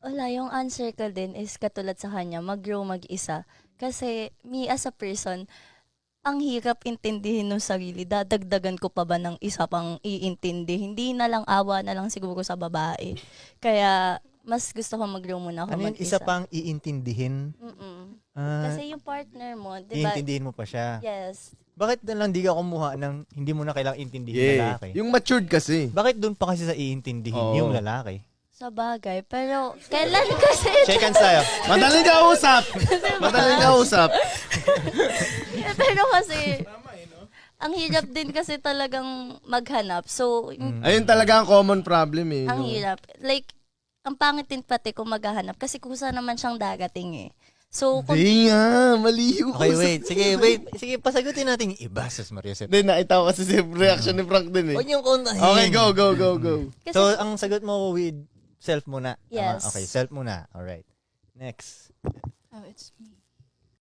Wala, yung answer ko din is katulad sa kanya, mag-grow mag-isa. Kasi me as a person, ang hirap intindihin ng sarili. Dadagdagan ko pa ba ng isa pang iintindi? Hindi na lang awa na lang siguro sa babae. Kaya mas gusto ko mag-grow muna ako Ano yun, isa mag-isa. pang iintindihin? Mm-mm. Ah, Kasi yung partner mo, di ba? iintindihin mo pa siya. Yes. Bakit na lang di ka kumuha ng hindi mo na kailangang intindihin yung Yeah. lalaki? Yung matured kasi. Bakit doon pa kasi sa iintindihin Oo. yung lalaki? Sa bagay. Pero kailan kasi? Shake hands tayo. Madaling kausap! Madaling kausap! Pero kasi, ang hirap din kasi talagang maghanap. So, Ayun talaga ang common problem eh. ang no? hirap. Like, ang pangit din pati kung maghahanap kasi kusa naman siyang dagating eh. So, kung Hindi nga, maliw ko. Okay, wait. Sige, pasagutin natin yung iba, Sus Mariosep. Hindi, nakita ko kasi si reaction ni Frank din eh. Huwag niyong kontahin. Okay, go. kasi, So, ang sagot mo with self muna. Tama? Yes. Okay, self muna. Alright. Next. Oh, it's me.